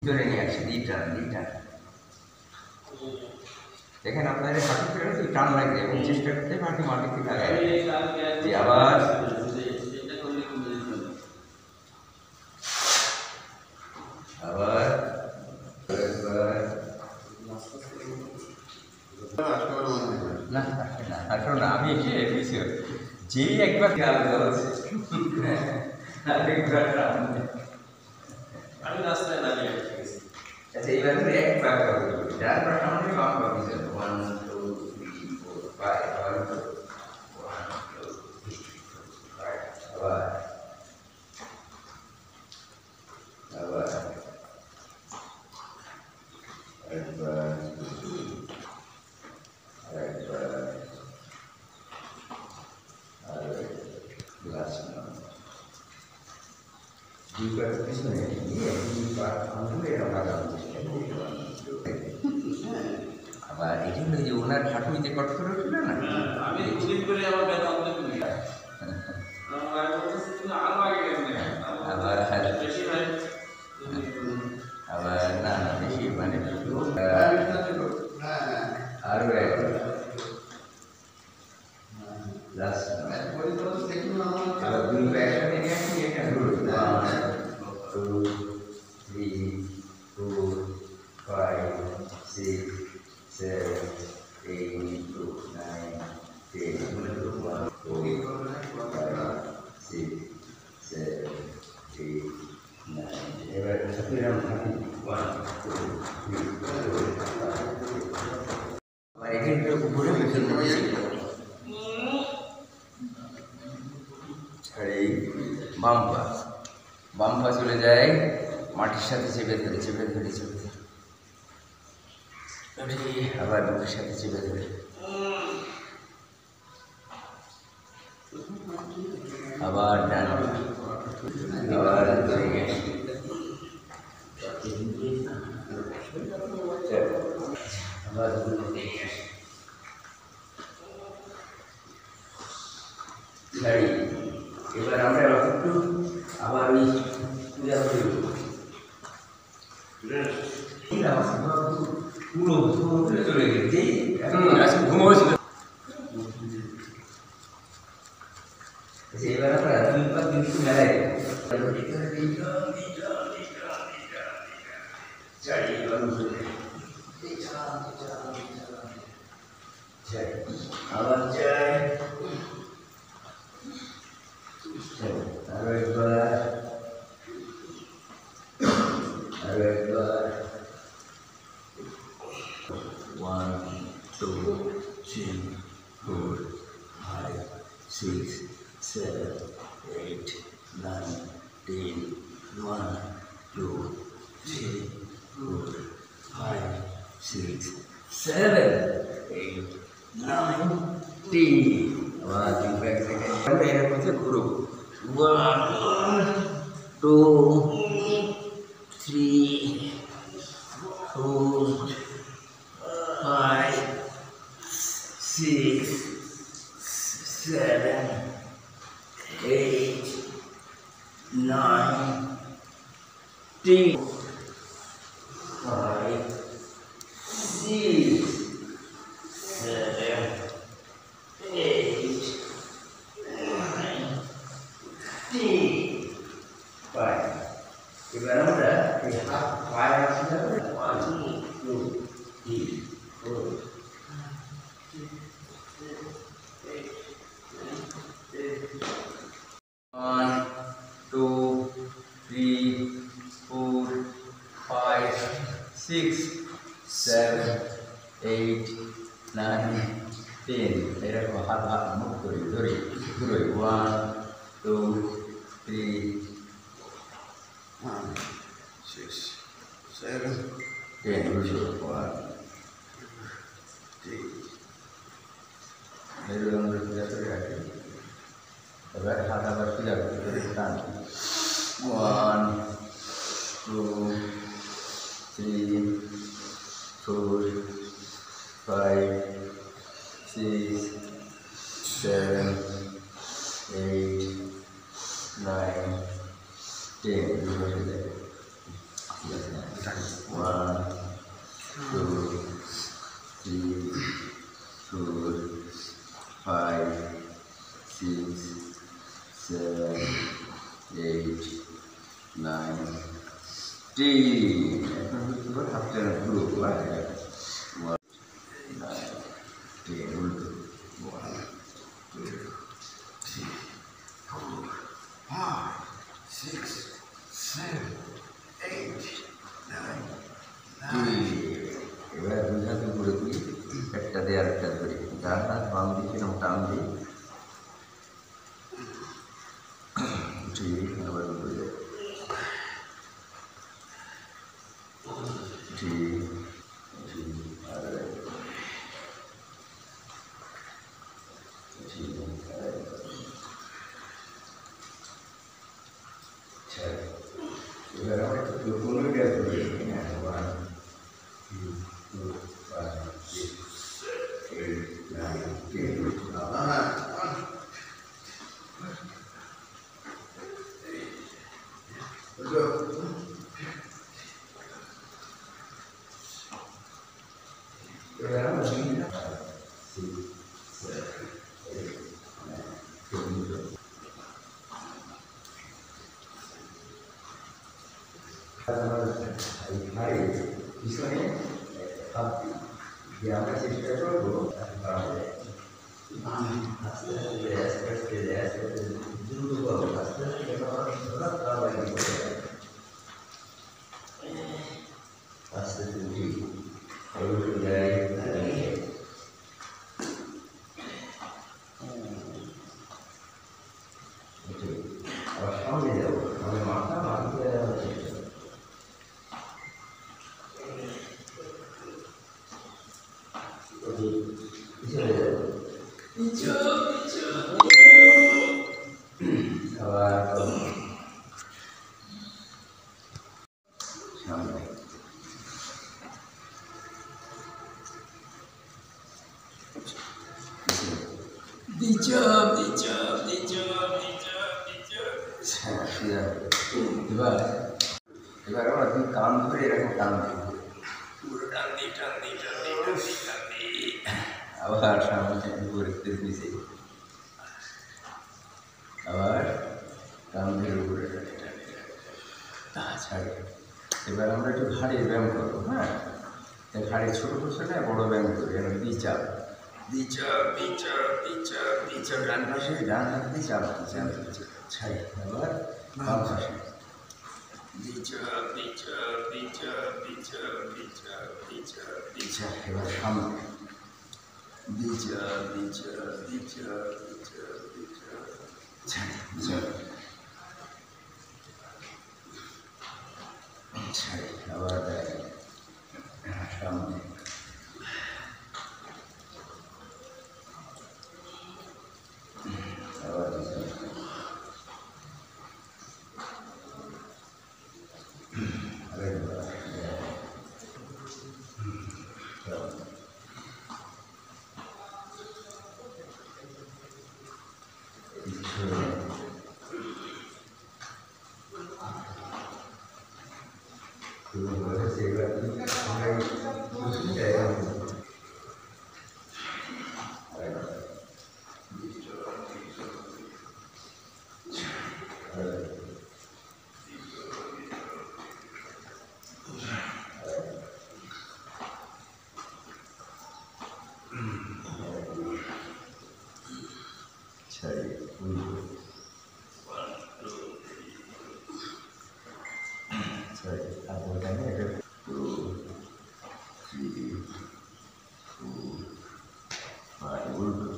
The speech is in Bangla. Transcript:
ধরে নিয়ে আসি রিটার্ন দেখেন আপনাদের হাঁটু ফেরত টান লাগবে এবং চেষ্টা করতে হাঁটু মাটিতে লাগায় যে আবার আবার না আসো না আমি যেই একবার আমি রাস্তায় দাঁড়িয়ে আচ্ছা এইবার একবার যার পর আমাদের বাম পাবি স্যার 1 2 3 4 5 1 2 আবার আবার একবার লাস্ট দুইবার পিছনে নিয়ে দুইবার আঙুলে লাগানো আবার এই জন্য যে ওনার হাঁটু যে কট করে উঠল না আমি দুদিন করে আমার ব্যথা অনেক কমে আবার বেশি হয় আবার না না বেশি মানে আরো একবার লাস্ট দুই একসাথে নিয়ে আসি এটা রুল 1 2 3 4 5 6 7 8 9 10 1 2 5 6 7 8 9 এবার সাথে রাউন্ড থাকি 1 2 3 আর এখানে উপরে মেশিন রয়েছে এই বাম্পা চলে যায় মাটির সাথে চেপে ধরে আবার বুকের সাথে চেপে ধরে আবার ডান আবার আবার এবার আমরা একটু আবার ওই পূজা করি পুরো চলে গেছে ঘুমোছিল এবার আমরা দুই পাঁচ দিন মেলায় আবার চাই আরো একবার 1 2 3 4 5 6 7 8 9 10 1 2 3 4 5 6 7 8 9 10 আবার দুই ব্যাক সেকেন্ড এর মধ্যে ঘুরো 1 2 3 4 5 6 7 8 9 10 5 6 7 8 9 10 5 এবার আমরা এই হাত পায়ে আসলে 1 2 3 4 1 2 3 4 5 6 7 8 9 10 এরকম হাত মুখ করে ধরে 1 2 3 6 7 10 1 मेरे अंदर पूजा कर रहे हैं अगर हाथ आकर पूजा करते हैं 1 2 3 4 5 6 7 8 9 10 এখন বুঝতে পারো হাতটা পুরো উল্টো 1 2 3 4 5 6 7 8 9 এবার দুই হাত উপরে তুলি একটা দিয়ে আরেকটা ধরি ডান হাত বাম দিকে এরকম টান দিই ঠিক আবার উপরে যাই ঠিক ঠিক আর ঠিক এবার আমরা একটু পনেরো টাকা করে 1 2 5 6 8 9 10 পিছনে আমরা চেষ্টা করবো আস্তে আস্তে দ্রুত করবো আস্তে আস্তে উঠি আবার সামনে যাবো আমাদের মাথা মাটিতে পিছনে যাবো আবার সামনে এবার আমরা তুমি কান ধরে এরকম টান দিই পুরো টান দিই আবার সামনে উপরে নিচে আবার কান ধরে উপরে ছাড়ে এবার আমরা একটু ঘাড়ির ব্যায়াম করবো হ্যাঁ ঘাড়ি ছোটো করছে না বড়ো ব্যায়াম করি এবার বিচার ডান পাশে ডান হাত দিয়ে চাপ ছাড়ি আবার বাম পাশে এবার সামনে ছাড়ি আবার সামনে Right,